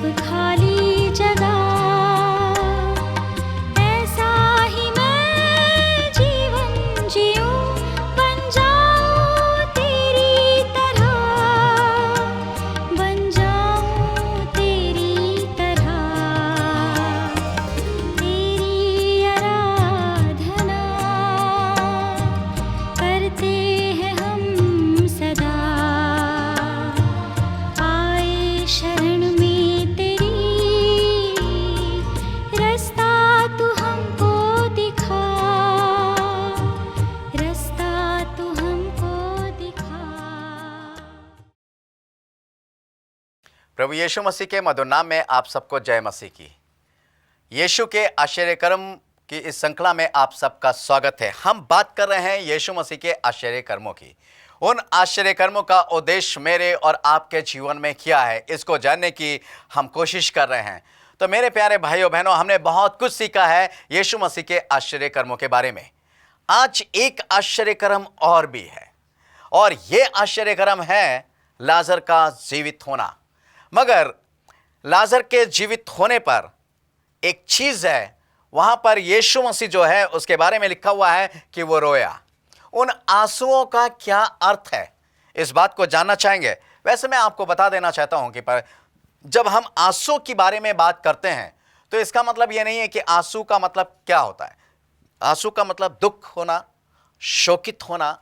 अब खाली जगह, ऐसा ही मैं जीवन जीऊं, बन जाऊं तेरी तरह, बन जाऊं तेरी तरह, तेरी आराधना करते हैं हम सदा, आए शरण में तेरी, रास्ता तू हमको दिखा, रास्ता तू हमको दिखा। प्रभु यीशु मसीह के मधुर नाम में आप सबको जय मसीह की। यीशु के आश्चर्यकर्म की इस श्रृंखला में आप सबका स्वागत है। हम बात कर रहे हैं यीशु मसीह के आश्चर्यकर्मों की। उन आश्चर्यकर्मों का उद्देश्य मेरे और आपके जीवन में क्या है, इसको जानने की हम कोशिश कर रहे हैं। तो मेरे प्यारे भाइयों बहनों, हमने बहुत कुछ सीखा है यीशु मसीह के आश्चर्यकर्मों के बारे में। आज एक आश्चर्यकर्म और भी है, और ये आश्चर्यकर्म है लाजर का जीवित होना। मगर लाजर के जीवित होने पर एक चीज है, वहां पर यीशु मसीह जो है उसके बारे में लिखा हुआ है कि वो रोया। उन आंसुओं का क्या अर्थ है, इस बात को जानना चाहेंगे। वैसे मैं आपको बता देना चाहता हूं कि जब हम आंसू के बारे में बात करते हैं तो इसका मतलब ये नहीं है कि आंसू का मतलब क्या होता है। आंसू का मतलब दुख होना, शोकित होना,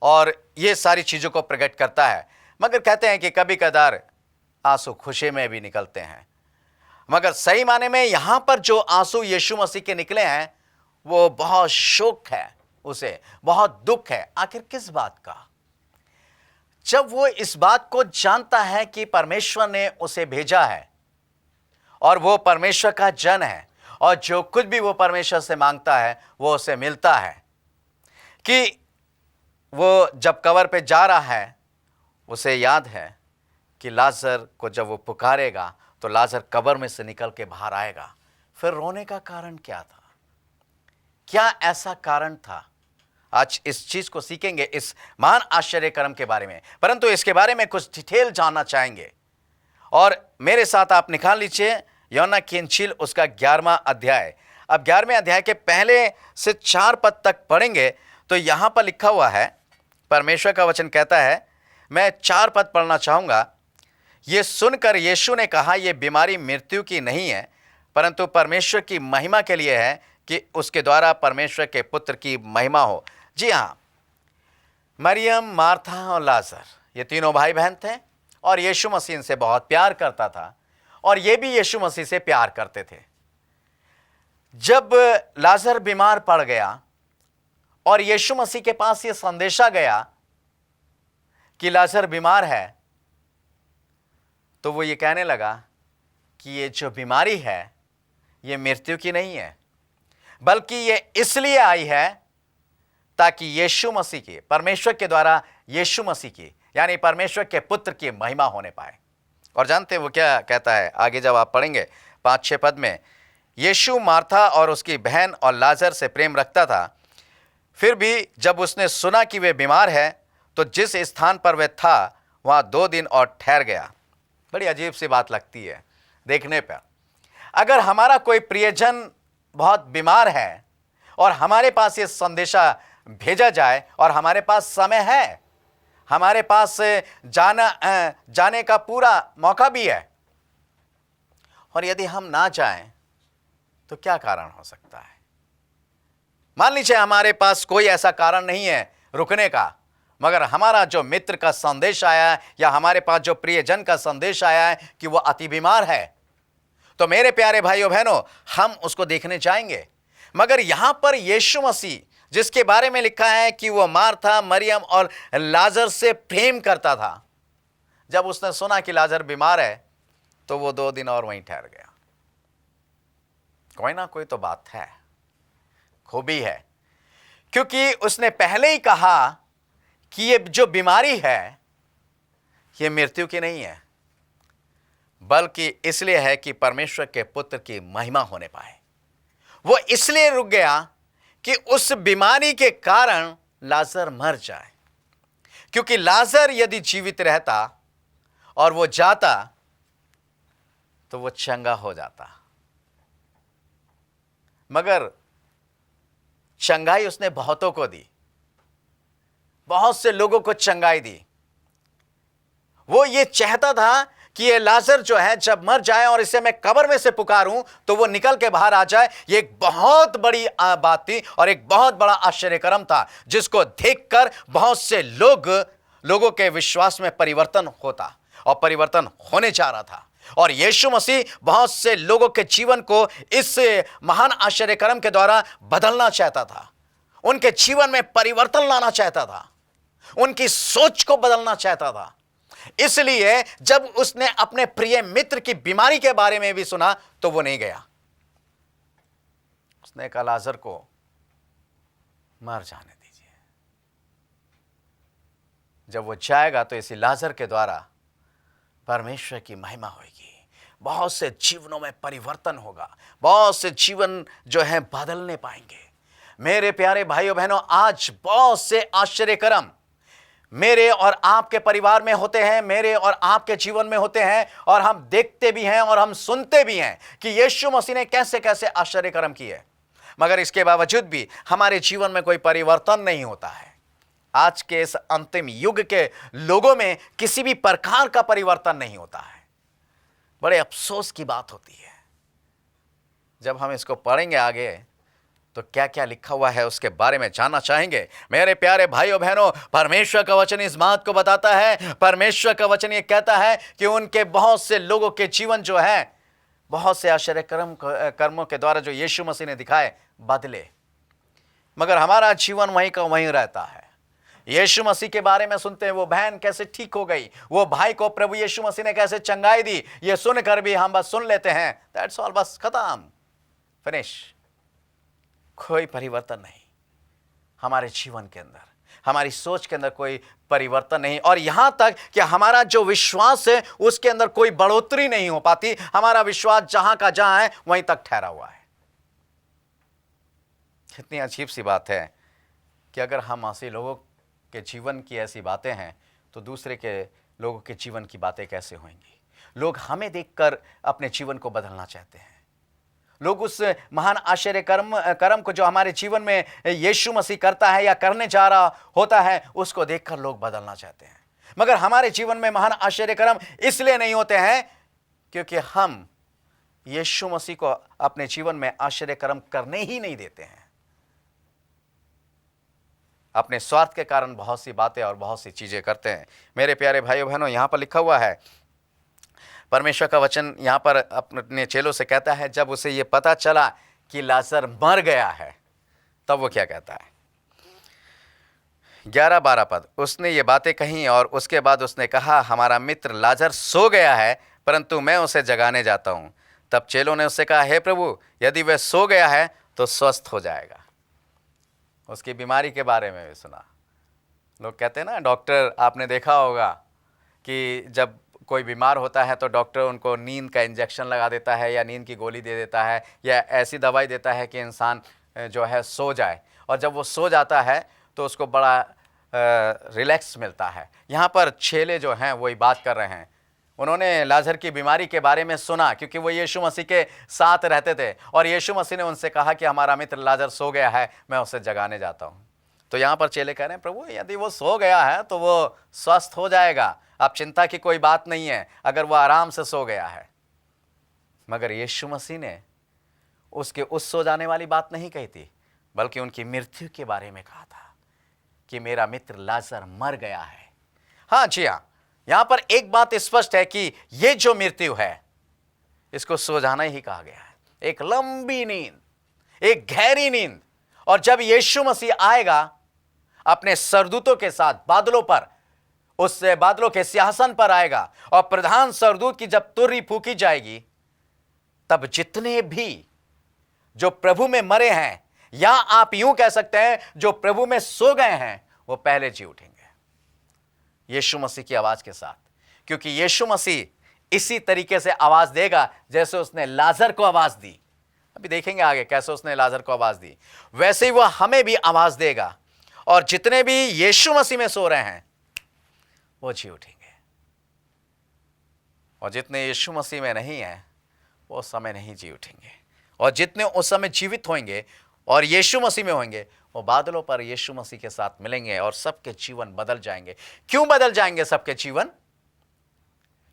और ये सारी चीजों को प्रकट करता है। मगर कहते हैं कि कभी कदार आंसू खुशी में भी निकलते हैं। मगर सही माने में यहां पर जो आंसू यीशु मसीह के निकले हैं वो बहुत शोक है, उसे बहुत दुख है। आखिर किस बात का? जब वो इस बात को जानता है कि परमेश्वर ने उसे भेजा है और वो परमेश्वर का जन है, और जो कुछ भी वो परमेश्वर से मांगता है वो उसे मिलता है। कि वो जब कब्र पे जा रहा है, उसे याद है कि लाजर को जब वो पुकारेगा तो लाजर कब्र में से निकल के बाहर आएगा। फिर रोने का कारण क्या था? क्या ऐसा कारण था? आज इस चीज को सीखेंगे, इस महान आश्चर्यकर्म के बारे में। परंतु इसके बारे में कुछ डिटेल जानना चाहेंगे, और मेरे साथ आप निकाल लीजिए यूहन्ना की इंजील उसका 11वां अध्याय। अब 11वें अध्याय के पहले से 4 पद तक पढ़ेंगे तो यहां पर लिखा हुआ है, परमेश्वर का वचन कहता है, मैं 4 पद पढ़ना चाहूंगा। ये सुनकर यीशु ने कहा, यह बीमारी मृत्यु की नहीं है, परंतु परमेश्वर की महिमा के लिए है, कि उसके द्वारा परमेश्वर के पुत्र की महिमा हो। जी हाँ, मरियम, मार्था और लाजर ये तीनों भाई बहन थे, और यीशु मसीह इनसे बहुत प्यार करता था, और ये भी यीशु मसीह से प्यार करते थे। जब लाजर बीमार पड़ गया और यीशु मसीह के पास ये संदेशा गया कि लाजर बीमार है, तो वो ये कहने लगा कि ये जो बीमारी है ये मृत्यु की नहीं है, बल्कि ये इसलिए आई है ताकि यीशु मसीह की, परमेश्वर के द्वारा यीशु मसीह की, यानी परमेश्वर के पुत्र की महिमा होने पाए। और जानते हैं वो क्या कहता है आगे जब आप पढ़ेंगे 5-6 पद में, यीशु मार्था और उसकी बहन और लाजर से प्रेम रखता था। फिर भी जब उसने सुना कि वे बीमार है, तो जिस स्थान पर वह था वहाँ 2 दिन और ठहर गया। बड़ी अजीब सी बात लगती है देखने पर। अगर हमारा कोई प्रियजन बहुत बीमार है और हमारे पास ये संदेशा भेजा जाए, और हमारे पास समय है, हमारे पास जाने का पूरा मौका भी है, और यदि हम ना जाएं तो क्या कारण हो सकता है? मान लीजिए हमारे पास कोई ऐसा कारण नहीं है रुकने का, मगर हमारा जो मित्र का संदेश आया है, या हमारे पास जो प्रियजन का संदेश आया है कि वो अति बीमार है, तो मेरे प्यारे भाइयों बहनों, हम उसको देखने जाएंगे। मगर यहां पर यीशु मसीह, जिसके बारे में लिखा है कि वो मार्था, मरियम और लाजर से प्रेम करता था, जब उसने सुना कि लाजर बीमार है तो वो 2 दिन और वहीं ठहर गया। कोई ना कोई तो बात है, खूबी है, क्योंकि उसने पहले ही कहा कि ये जो बीमारी है ये मृत्यु की नहीं है, बल्कि इसलिए है कि परमेश्वर के पुत्र की महिमा होने पाए। वो इसलिए रुक गया कि उस बीमारी के कारण लाजर मर जाए, क्योंकि लाजर यदि जीवित रहता और वो जाता तो वो चंगा हो जाता। मगर चंगाई उसने बहुतों को दी, बहुत से लोगों को चंगाई दी। वो ये चाहता था कि ये लाजर जो है जब मर जाए और इसे मैं कब्र में से पुकारूं तो वो निकल के बाहर आ जाए। ये एक बहुत बड़ी बात थी और एक बहुत बड़ा आश्चर्यक्रम था, जिसको देखकर बहुत से लोगों के विश्वास में परिवर्तन होता और परिवर्तन होने जा रहा था। और यीशु मसीह बहुत से लोगों के जीवन को इस महान आश्चर्यक्रम के द्वारा बदलना चाहता था, उनके जीवन में परिवर्तन लाना चाहता था, उनकी सोच को बदलना चाहता था। इसलिए जब उसने अपने प्रिय मित्र की बीमारी के बारे में भी सुना तो वो नहीं गया। उसने कहा लाजर को मर जाने दीजिए। जब वो जाएगा तो इसी लाजर के द्वारा परमेश्वर की महिमा होगी, बहुत से जीवनों में परिवर्तन होगा, बहुत से जीवन जो है बदलने पाएंगे। मेरे प्यारे भाइयों बहनों, आज बहुत से आश्चर्यक्रम मेरे और आपके परिवार में होते हैं, मेरे और आपके जीवन में होते हैं, और हम देखते भी हैं और हम सुनते भी हैं कि यीशु मसीह ने कैसे कैसे आश्चर्यक्रम किए। मगर इसके बावजूद भी हमारे जीवन में कोई परिवर्तन नहीं होता है। आज के इस अंतिम युग के लोगों में किसी भी प्रकार का परिवर्तन नहीं होता है। बड़े अफसोस की बात होती है। जब हम इसको पढ़ेंगे आगे तो क्या क्या लिखा हुआ है उसके बारे में जानना चाहेंगे। मेरे प्यारे भाइयों बहनों, परमेश्वर का वचन इस बात को बताता है, परमेश्वर का वचन ये कहता है कि उनके बहुत से लोगों के जीवन जो है बहुत से आश्चर्य कर्मों के द्वारा जो यीशु मसीह ने दिखाए बदले, मगर हमारा जीवन वहीं का वहीं रहता है। यीशु मसीह के बारे में सुनते हैं, वो बहन कैसे ठीक हो गई, वो भाई को प्रभु यीशु मसीह ने कैसे चंगाई दी, ये सुनकर भी हम बस सुन लेते हैं, दैट्स ऑल, बस खत्म, फिनिश। कोई परिवर्तन नहीं हमारे जीवन के अंदर, हमारी सोच के अंदर कोई परिवर्तन नहीं, और यहां तक कि हमारा जो विश्वास है उसके अंदर कोई बढ़ोतरी नहीं हो पाती। हमारा विश्वास जहां का जहां है वहीं तक ठहरा हुआ है। कितनी अजीब सी बात है कि अगर हम ऐसे लोगों के जीवन की ऐसी बातें हैं तो दूसरे के लोगों के जीवन की बातें कैसे होंगी। लोग हमें देखकर अपने जीवन को बदलना चाहते हैं। लोग उस महान आश्चर्य कर्म को जो हमारे जीवन में यीशु मसीह करता है या करने जा रहा होता है उसको देखकर लोग बदलना चाहते हैं। मगर हमारे जीवन में महान आश्चर्य कर्म इसलिए नहीं होते हैं क्योंकि हम यीशु मसीह को अपने जीवन में आश्चर्य कर्म करने ही नहीं देते हैं। अपने स्वार्थ के कारण बहुत सी बातें और बहुत सी चीजें करते हैं। मेरे प्यारे भाइयों बहनों, यहां पर लिखा हुआ है, परमेश्वर का वचन यहाँ पर अपने चेलों से कहता है, जब उसे ये पता चला कि लाजर मर गया है तब वो क्या कहता है। 11-12 पद, उसने ये बातें कही और उसके बाद उसने कहा, हमारा मित्र लाजर सो गया है, परंतु मैं उसे जगाने जाता हूँ। तब चेलों ने उससे कहा, हे प्रभु, यदि वह सो गया है तो स्वस्थ हो जाएगा। उसकी बीमारी के बारे में भी सुना। लोग कहते हैं ना, डॉक्टर, आपने देखा होगा कि जब कोई बीमार होता है तो डॉक्टर उनको नींद का इंजेक्शन लगा देता है या नींद की गोली दे देता है या ऐसी दवाई देता है कि इंसान जो है सो जाए, और जब वो सो जाता है तो उसको बड़ा रिलैक्स मिलता है। यहाँ पर चेले जो हैं वही बात कर रहे हैं। उन्होंने लाजर की बीमारी के बारे में सुना क्योंकि वो यीशु मसीह के साथ रहते थे, और यीशु मसीह ने उनसे कहा कि हमारा मित्र लाजर सो गया है, मैं उसे जगाने जाता हूँ। तो यहाँ पर चेले कह रहे हैं, प्रभु, यदि वो सो गया है तो वो स्वस्थ हो जाएगा, आप चिंता की कोई बात नहीं है अगर वो आराम से सो गया है। मगर यीशु मसीह ने उसके उस सो जाने वाली बात नहीं कही थी, बल्कि उनकी मृत्यु के बारे में कहा था कि मेरा मित्र लाजर मर गया है। हाँ जी हाँ, यहाँ पर एक बात स्पष्ट है कि ये जो मृत्यु है इसको सो जाना ही कहा गया है। एक लंबी नींद, एक गहरी नींद। और जब यीशु मसीह आएगा अपने सरदूतों के साथ बादलों पर, उस बादलों के सिंहासन पर आएगा, और प्रधान सरदूत की जब तुरही फूकी जाएगी, तब जितने भी जो प्रभु में मरे हैं, या आप यूं कह सकते हैं जो प्रभु में सो गए हैं, वो पहले जी उठेंगे यीशु मसीह की आवाज के साथ। क्योंकि यीशु मसीह इसी तरीके से आवाज देगा जैसे उसने लाजर को आवाज दी। अभी देखेंगे आगे कैसे उसने लाजर को आवाज दी, वैसे ही वह हमें भी आवाज देगा, और जितने भी यीशु मसीह में सो रहे हैं वो जी उठेंगे, और जितने यीशु मसीह में नहीं है वो समय नहीं जी उठेंगे। और जितने उस समय जीवित होंगे और यीशु मसीह में होंगे, वो बादलों पर यीशु मसीह के साथ मिलेंगे और सबके जीवन बदल जाएंगे। क्यों बदल जाएंगे सबके जीवन?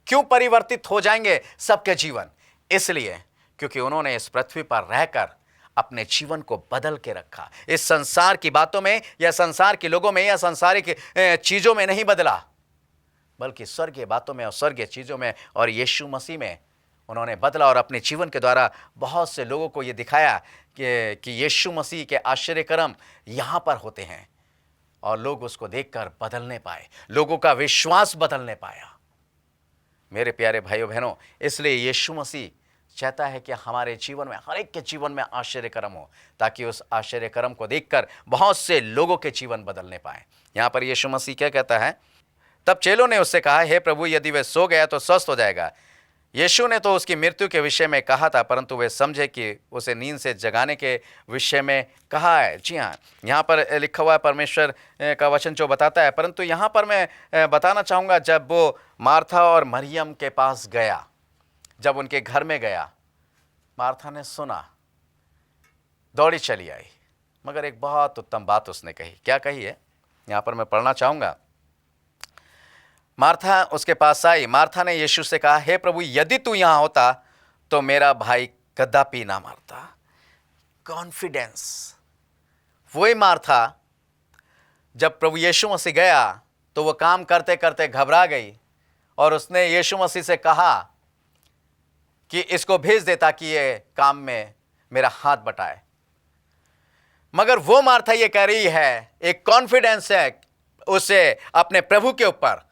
क्यों परिवर्तित हो जाएंगे सबके जीवन? इसलिए क्योंकि उन्होंने इस पृथ्वी पर रहकर अपने जीवन को बदल के रखा। इस संसार की बातों में या संसार के लोगों में या सांसारिक चीजों में नहीं बदला, बल्कि स्वर्गीय बातों में और स्वर्गीय चीजों में और यीशु मसीह में उन्होंने बदला। और अपने जीवन के द्वारा बहुत से लोगों को यह दिखाया कि यीशु मसीह के आश्चर्य कर्म यहां पर होते हैं और लोग उसको देखकर बदलने पाए, लोगों का विश्वास बदलने पाया। मेरे प्यारे भाइयों बहनों, इसलिए यीशु मसीह चाहता है कि हमारे जीवन में, हर एक के जीवन में आश्चर्य कर्म हो, ताकि उस आश्चर्य कर्म को देखकर बहुत से लोगों के जीवन बदलने पाए। यहां पर यीशु मसीह क्या कहता है? तब चेलों ने उससे कहा, हे प्रभु, यदि वह सो गया तो स्वस्थ हो जाएगा। यीशु ने तो उसकी मृत्यु के विषय में कहा था, परंतु वे समझे कि उसे नींद से जगाने के विषय में कहा है। जी हाँ, यहाँ पर लिखा हुआ है परमेश्वर का वचन जो बताता है। परंतु यहाँ पर मैं बताना चाहूँगा, जब वो मार्था और मरियम के पास गया, जब उनके घर में गया, मार्था ने सुना, दौड़ी चली आई, मगर एक बहुत उत्तम बात उसने कही। क्या कही है? यहाँ पर मैं पढ़ना चाहूँगा। मार्था उसके पास आई। मार्था ने यीशु से कहा, हे प्रभु, यदि तू यहाँ होता तो मेरा भाई कदापि ना मरता। कॉन्फिडेंस। वही मार्था जब प्रभु यीशु मसीह गया तो वो काम करते करते घबरा गई और उसने यीशु मसीह से कहा कि इसको भेज दे ताकि ये काम में मेरा हाथ बटाए। मगर वो मार्था ये कह रही है, एक कॉन्फिडेंस है उसे अपने प्रभु के ऊपर,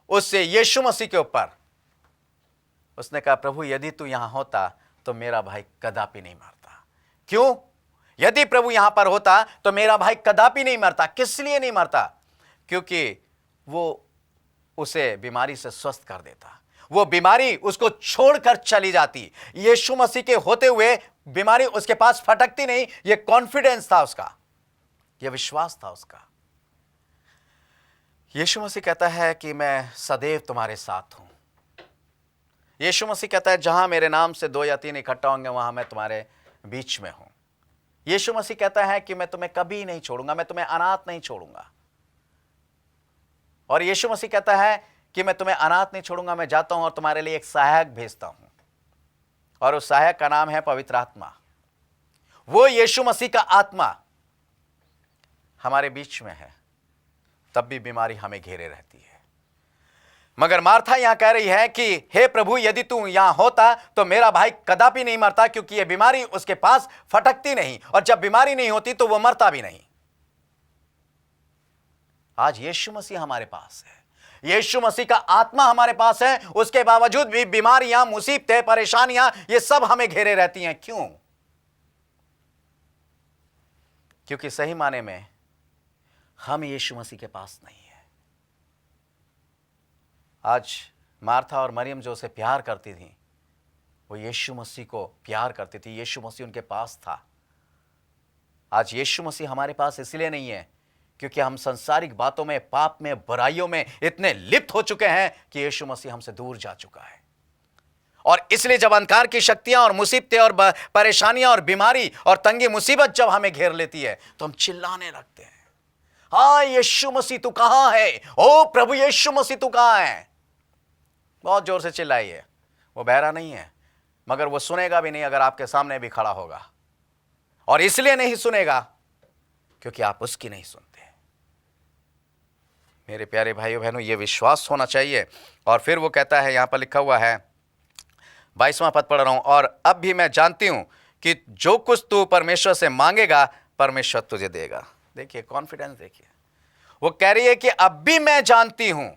उससे यीशु मसीह के ऊपर। उसने कहा, प्रभु, यदि तू यहां होता तो मेरा भाई कदापि नहीं मरता। क्यों? यदि प्रभु यहां पर होता तो मेरा भाई कदापि नहीं मरता। किस लिए नहीं मरता? क्योंकि वो उसे बीमारी से स्वस्थ कर देता, वो बीमारी उसको छोड़कर चली जाती। यीशु मसीह के होते हुए बीमारी उसके पास फटकती नहीं। यह कॉन्फिडेंस था उसका, यह विश्वास था उसका। यीशु मसीह कहता है कि मैं सदैव तुम्हारे साथ हूं। यीशु मसीह कहता है, जहां मेरे नाम से 2 या 3 इकट्ठा होंगे वहां मैं तुम्हारे बीच में हूं। यीशु मसीह कहता है कि मैं तुम्हें कभी नहीं छोड़ूंगा, मैं तुम्हें अनाथ नहीं छोड़ूंगा। और यीशु मसीह कहता है कि मैं तुम्हें अनाथ नहीं छोड़ूंगा, मैं जाता हूं और तुम्हारे लिए एक सहायक भेजता हूं। और उस सहायक का नाम है पवित्र आत्मा। वो यीशु मसीह का आत्मा हमारे बीच में है, तब भी बीमारी हमें घेरे रहती है। मगर मार्था यहां कह रही है कि हे प्रभु, यदि तू यहां होता तो मेरा भाई कदापि नहीं मरता, क्योंकि यह बीमारी उसके पास फटकती नहीं, और जब बीमारी नहीं होती तो वह मरता भी नहीं। आज यीशु मसीह हमारे पास है, यीशु मसीह का आत्मा हमारे पास है, उसके बावजूद भी बीमारियां, मुसीबतें, परेशानियां, ये सब हमें घेरे रहती हैं। क्यों? क्योंकि सही माने में हम यीशु मसीह के पास नहीं है। आज मार्था और मरियम जो उसे प्यार करती थी, वो यीशु मसीह को प्यार करती थी। यीशु मसीह उनके पास था। आज यीशु मसीह हमारे पास इसलिए नहीं है क्योंकि हम संसारिक बातों में, पाप में, बुराइयों में इतने लिप्त हो चुके हैं कि यीशु मसीह हमसे दूर जा चुका है। और इसलिए जब अंधकार की शक्तियां और मुसीबतें और परेशानियां और बीमारी और तंगी मुसीबत जब हमें घेर लेती है तो हम चिल्लाने लगते हैं, हाँ यीशु मसीह तू कहां है? ओ प्रभु यीशु मसीह तू कहां है? बहुत जोर से चिल्लाइए। वो बहरा नहीं है, मगर वो सुनेगा भी नहीं अगर आपके सामने भी खड़ा होगा। और इसलिए नहीं सुनेगा क्योंकि आप उसकी नहीं सुनते। मेरे प्यारे भाइयों बहनों, ये विश्वास होना चाहिए। और फिर वो कहता है, यहां पर लिखा हुआ है, 22वां पद पढ़ रहा हूं, और अब भी मैं जानती हूं कि जो कुछ तू परमेश्वर से मांगेगा परमेश्वर तुझे देगा। देखिए कॉन्फिडेंस, देखिए वो कह रही है कि अब भी मैं जानती हूं,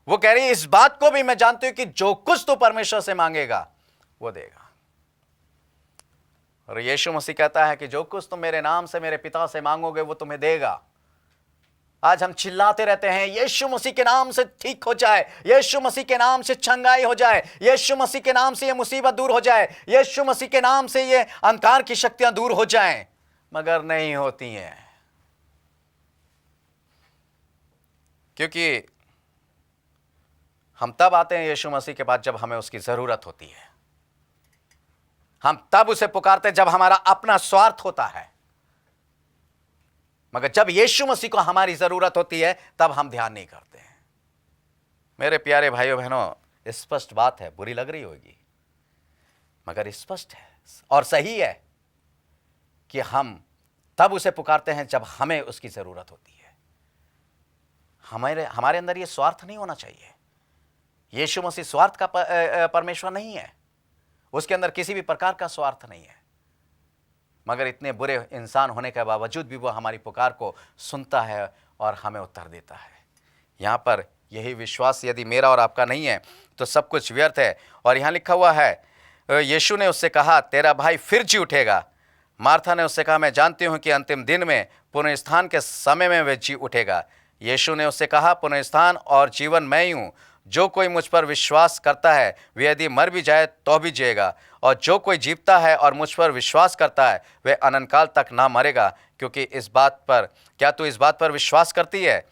वो कह रही है इस बात को भी मैं जानती हूं कि जो कुछ तू परमेश्वर से मांगेगा वो देगा। और यीशु मसीह कहता है कि जो कुछ तुम मेरे नाम से मेरे पिता से मांगोगे वो तुम्हें देगा। आज हम चिल्लाते रहते हैं, यीशु मसीह के नाम से ठीक हो जाए, यीशु मसीह के नाम से चंगाई हो जाए, यीशु मसीह के नाम से ये मुसीबत दूर हो जाए, यीशु मसीह के नाम से ये अंधकार की शक्तियां दूर हो जाएं, मगर नहीं होती हैं। क्योंकि हम तब आते हैं यीशु मसीह के पास जब हमें उसकी जरूरत होती है। हम तब उसे पुकारते जब हमारा अपना स्वार्थ होता है, मगर जब यीशु मसीह को हमारी जरूरत होती है तब हम ध्यान नहीं करते हैं। मेरे प्यारे भाइयों बहनों, स्पष्ट बात है, बुरी लग रही होगी मगर स्पष्ट है और सही है कि हम तब उसे पुकारते हैं जब हमें उसकी जरूरत होती है। हमारे अंदर यह स्वार्थ नहीं होना चाहिए। यीशु मसीह स्वार्थ का परमेश्वर नहीं है, उसके अंदर किसी भी प्रकार का स्वार्थ नहीं है, मगर इतने बुरे इंसान होने के बावजूद भी वो हमारी पुकार को सुनता है और हमें उत्तर देता है। यहाँ पर यही विश्वास यदि मेरा और आपका नहीं है तो सब कुछ व्यर्थ है। और यहाँ लिखा हुआ है, यीशु ने उससे कहा, तेरा भाई फिर जी उठेगा। मार्था ने उससे कहा, मैं जानती हूँ कि अंतिम दिन में पुनरुत्थान के समय में वह जी उठेगा। यीशु ने उससे कहा, पुनरुत्थान और जीवन मैं ही हूँ। जो कोई मुझ पर विश्वास करता है वह यदि मर भी जाए तो भी जिएगा, और जो कोई जीवता है और मुझ पर विश्वास करता है वह अनंतकाल तक ना मरेगा। क्योंकि क्या तू इस बात पर विश्वास करती है?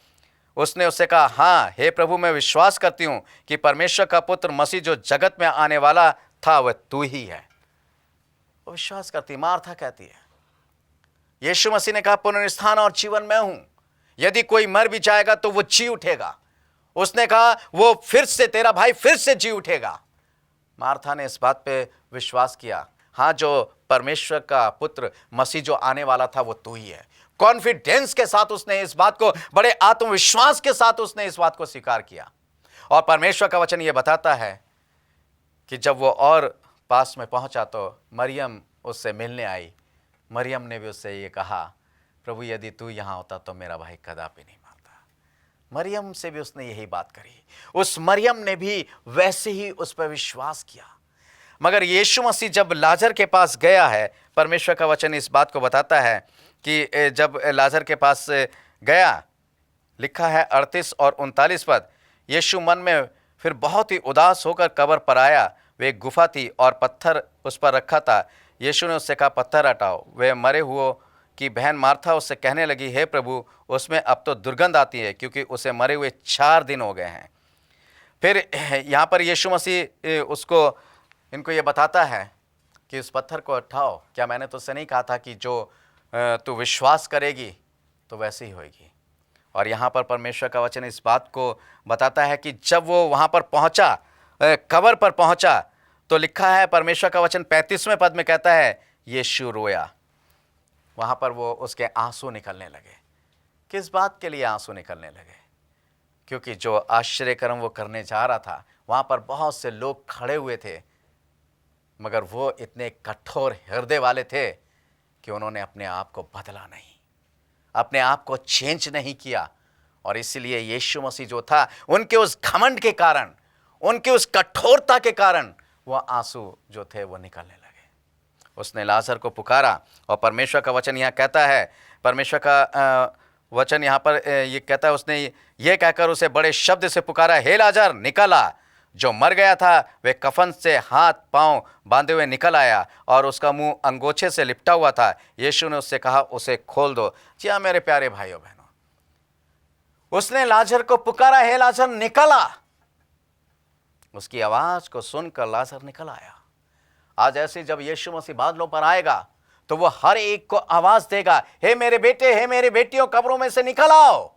उसने उससे कहा, हाँ हे प्रभु, मैं विश्वास करती हूँ कि परमेश्वर का पुत्र मसीह जो जगत में आने वाला था वह तू ही है। वो विश्वास करती, मार्था कहती है। यीशु मसीह ने कहा, पुनरुत्थान और जीवन मैं हूं, यदि कोई मर भी जाएगा तो वो जी उठेगा। उसने कहा वो फिर से, तेरा भाई फिर से जी उठेगा। मार्था ने इस बात पे विश्वास किया, हाँ जो परमेश्वर का पुत्र मसीह जो आने वाला था वो तू ही है। कॉन्फिडेंस के साथ उसने इस बात को, बड़े आत्मविश्वास के साथ उसने इस बात को स्वीकार किया। और परमेश्वर का वचन ये बताता है कि जब वो और पास में पहुंचा तो मरियम उससे मिलने आई। मरियम ने भी उससे ये कहा, प्रभु यदि तू यहाँ होता तो मेरा भाई कदापि नहीं मरता। मरियम से भी उसने यही बात करी। उस मरियम ने भी वैसे ही उस पर विश्वास किया। मगर यीशु मसीह जब लाजर के पास गया है, परमेश्वर का वचन इस बात को बताता है कि जब लाजर के पास गया, लिखा है 38 और 39 पद, यीशु मन में फिर बहुत ही उदास होकर कब्र पर आया। वे एक गुफा थी और पत्थर उस पर रखा था। यीशु ने उससे कहा, पत्थर हटाओ। वे मरे हुओं की बहन मार्था उससे कहने लगी, हे प्रभु, उसमें अब तो दुर्गंध आती है, क्योंकि उसे मरे हुए 4 दिन हो गए हैं। फिर यहाँ पर यीशु मसीह इनको ये बताता है कि उस पत्थर को उठाओ। क्या मैंने तुझसे नहीं कहा था कि जो तू विश्वास करेगी तो वैसे ही होगी। और यहाँ पर परमेश्वर का वचन इस बात को बताता है कि जब वो वहाँ पर पहुँचा, कब्र पर पहुँचा, तो लिखा है परमेश्वर का वचन 35वें पद में कहता है, यीशु रोया। वहाँ पर वो उसके आंसू निकलने लगे। किस बात के लिए आंसू निकलने लगे? क्योंकि जो आश्चर्य कर्म वो करने जा रहा था, वहाँ पर बहुत से लोग खड़े हुए थे, मगर वो इतने कठोर हृदय वाले थे कि उन्होंने अपने आप को बदला नहीं, अपने आप को चेंज नहीं किया। और इसलिए यीशु मसीह जो था, उनके उस घमंड के कारण, उनके उस कठोरता के कारण वह आंसू जो थे वो निकलने लगे। उसने लाजर को पुकारा और परमेश्वर का वचन यहाँ कहता है, परमेश्वर का वचन यहाँ पर ये कहता है, उसने ये कहकर उसे बड़े शब्द से पुकारा, हे लाजर निकल आ। जो मर गया था वे कफन से हाथ पांव बांधे हुए निकल आया और उसका मुंह अंगोछे से लिपटा हुआ था। यीशु ने उससे कहा, उसे खोल दो। जी हाँ मेरे प्यारे भाइयों बहनों, उसने लाजर को पुकारा, हे लाजर निकल आ। उसकी आवाज को सुनकर लाजर निकल आया। आज ऐसे जब यीशु मसीह बादलों पर आएगा तो वो हर एक को आवाज देगा, हे मेरे बेटे, हे मेरे बेटियों, कब्रों में से निकल आओ।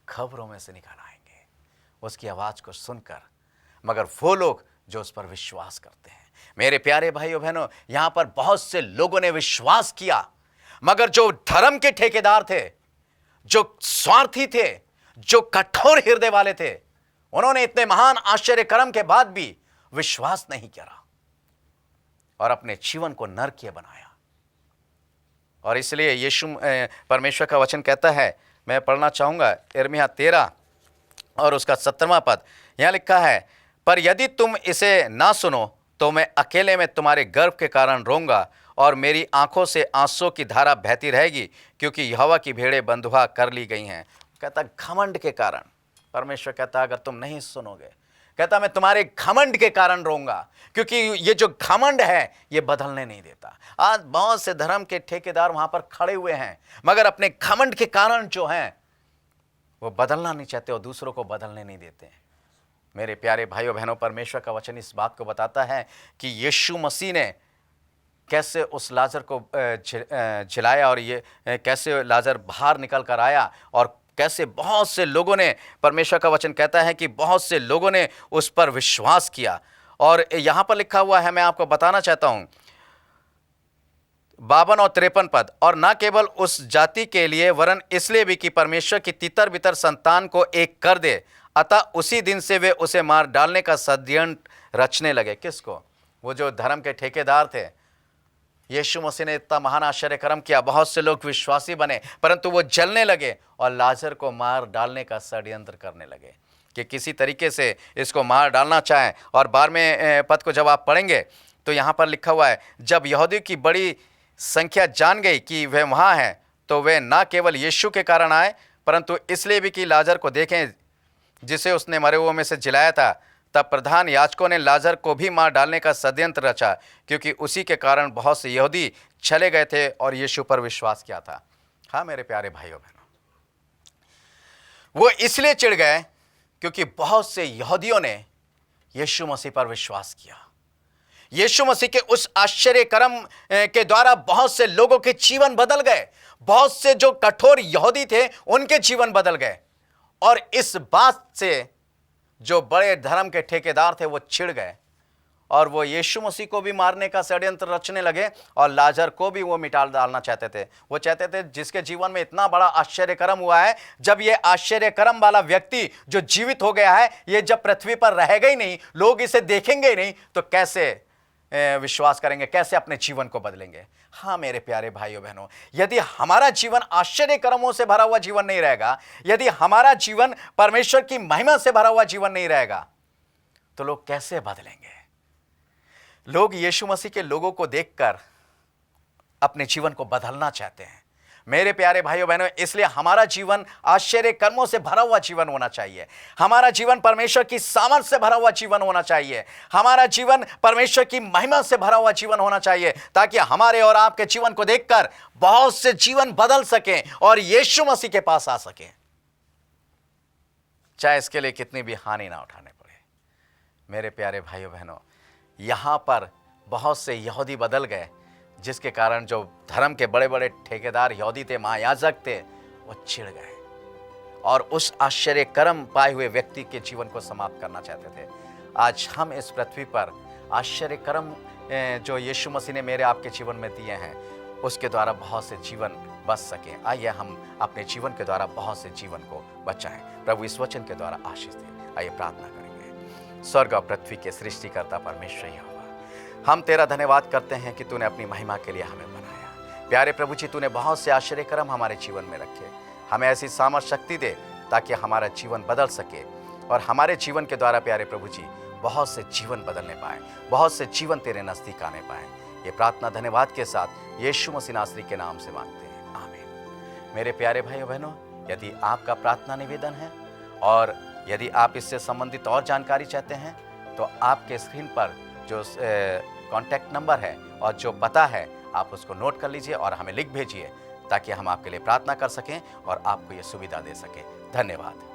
कब्रों में से निकल आएंगे उसकी आवाज को सुनकर, मगर वो लोग जो उस पर विश्वास करते हैं। मेरे प्यारे भाइयों बहनों, यहां पर बहुत से लोगों ने विश्वास किया, मगर जो धर्म के ठेकेदार थे, जो स्वार्थी थे, जो कठोर हृदय वाले थे, उन्होंने इतने महान आश्चर्य कर्म के बाद भी विश्वास नहीं किया और अपने जीवन को नरकीय बनाया। और इसलिए यीशु परमेश्वर का वचन कहता है, मैं पढ़ना चाहूंगा यिर्मयाह 13 और उसका 17वां पद। यहां लिखा है, पर यदि तुम इसे ना सुनो तो मैं अकेले में तुम्हारे गर्भ के कारण रोऊंगा और मेरी आंखों से आंसू की धारा बहती रहेगी, क्योंकि यहोवा की भेड़ें बंधुआ कर ली गई हैं। कहता घमंड के कारण, परमेश्वर कहता अगर तुम नहीं सुनोगे, कहता मैं तुम्हारे घमंड के कारण रोऊंगा, क्योंकि ये जो घमंड है ये बदलने नहीं देता। आज बहुत से धर्म के ठेकेदार वहां पर खड़े हुए हैं, मगर अपने घमंड के कारण जो हैं वो बदलना नहीं चाहते और दूसरों को बदलने नहीं देते हैं। मेरे प्यारे भाइयों बहनों, परमेश्वर का वचन इस बात को बताता है कि यीशु मसीह ने कैसे उस लाजर को जिलाया और ये कैसे लाजर बाहर निकल कर आया और कैसे बहुत से लोगों ने, परमेश्वर का वचन कहता है कि बहुत से लोगों ने उस पर विश्वास किया। और यहाँ पर लिखा हुआ है, मैं आपको बताना चाहता हूँ 52 और 53 पद, और न केवल उस जाति के लिए वरन इसलिए भी कि परमेश्वर की तितर बितर संतान को एक कर दे, अतः उसी दिन से वे उसे मार डालने का षड्यंत्र रचने लगे। किसको? वो जो धर्म के ठेकेदार थे। यीशु मसीह ने इतना महान आश्चर्य कर्म किया, बहुत से लोग विश्वासी बने, परंतु वो जलने लगे और लाजर को मार डालने का षड्यंत्र करने लगे कि किसी तरीके से इसको मार डालना चाहें। और 12वें पद को जब आप पढ़ेंगे तो यहाँ पर लिखा हुआ है, जब यहूदियों की बड़ी संख्या जान गई कि वह वहाँ है, तो वे न केवल यीशु के कारण आए, परंतु इसलिए भी कि लाजर को देखें जिसे उसने मरे हुओं में से जिलाया था। तब प्रधान याजकों ने लाजर को भी मार डालने का षड्यंत्र रचा, क्योंकि उसी के कारण बहुत से यहूदी चले गए थे और यीशु पर विश्वास किया था। हाँ मेरे प्यारे भाइयों बहनों, वो इसलिए चिढ़ गए क्योंकि बहुत से यहूदियों ने यीशु मसीह पर विश्वास किया। यीशु मसीह के उस आश्चर्य कर्म के द्वारा बहुत से लोगों के जीवन बदल गए। बहुत से जो कठोर यहूदी थे उनके जीवन बदल गए, और इस बात से जो बड़े धर्म के ठेकेदार थे वो चिढ़ गए और वो यीशु मसीह को भी मारने का षड्यंत्र रचने लगे और लाजर को भी वो मिटा डालना चाहते थे। वो चाहते थे जिसके जीवन में इतना बड़ा आश्चर्य कर्म हुआ है, जब ये आश्चर्य कर्म वाला व्यक्ति जो जीवित हो गया है, ये जब पृथ्वी पर रहेगा ही नहीं, लोग इसे देखेंगे ही नहीं, तो कैसे विश्वास करेंगे, कैसे अपने जीवन को बदलेंगे। हाँ मेरे प्यारे भाइयों बहनों, यदि हमारा जीवन आश्चर्य कर्मों से भरा हुआ जीवन नहीं रहेगा, यदि हमारा जीवन परमेश्वर की महिमा से भरा हुआ जीवन नहीं रहेगा, तो लोग कैसे बदलेंगे। लोग यीशु मसीह के लोगों को देखकर अपने जीवन को बदलना चाहते हैं। मेरे प्यारे भाइयों बहनों, इसलिए हमारा जीवन आश्चर्य कर्मों से भरा हुआ जीवन होना चाहिए। हमारा जीवन परमेश्वर की सामर्थ से भरा हुआ जीवन होना चाहिए। हमारा जीवन परमेश्वर की महिमा से भरा हुआ जीवन होना चाहिए, ताकि हमारे और आपके जीवन को देखकर बहुत से जीवन बदल सकें और यीशु मसीह के पास आ सकें, चाहे इसके लिए कितनी भी हानि ना उठाने पड़े। मेरे प्यारे भाइयों बहनों, यहां पर बहुत से यहूदी बदल गए, जिसके कारण जो धर्म के बड़े बड़े ठेकेदार यहूदी थे, महायाजक थे, वो चिढ़ गए और उस आश्चर्य कर्म पाए हुए व्यक्ति के जीवन को समाप्त करना चाहते थे। आज हम इस पृथ्वी पर आश्चर्य कर्म जो यीशु मसीह ने मेरे आपके जीवन में दिए हैं, उसके द्वारा बहुत से जीवन बच सकें। आइए हम अपने जीवन के द्वारा बहुत से जीवन को बचाएं। प्रभु इस वचन के द्वारा आशीष दे। आइए प्रार्थना करेंगे। स्वर्ग और पृथ्वी के सृष्टिकर्ता परमेश्वर यहोवा, हम तेरा धन्यवाद करते हैं कि तूने अपनी महिमा के लिए हमें बनाया। प्यारे प्रभु जी, तूने बहुत से आश्चर्य कर्म हमारे जीवन में रखे। हमें ऐसी सामर्थ शक्ति दे ताकि हमारा जीवन बदल सके और हमारे जीवन के द्वारा प्यारे प्रभु जी बहुत से जीवन बदलने पाए, बहुत से जीवन तेरे नजदीक आने पाए। ये प्रार्थना धन्यवाद के साथ यीशु मसीह नासरी के नाम से मांगते हैं, आमीन। मेरे प्यारे भाइयों बहनों, यदि आपका प्रार्थना निवेदन है और यदि आप इससे संबंधित और जानकारी चाहते हैं, तो आपके स्क्रीन पर जो कॉन्टैक्ट नंबर है और जो पता है, आप उसको नोट कर लीजिए और हमें लिख भेजिए, ताकि हम आपके लिए प्रार्थना कर सकें और आपको ये सुविधा दे सकें। धन्यवाद।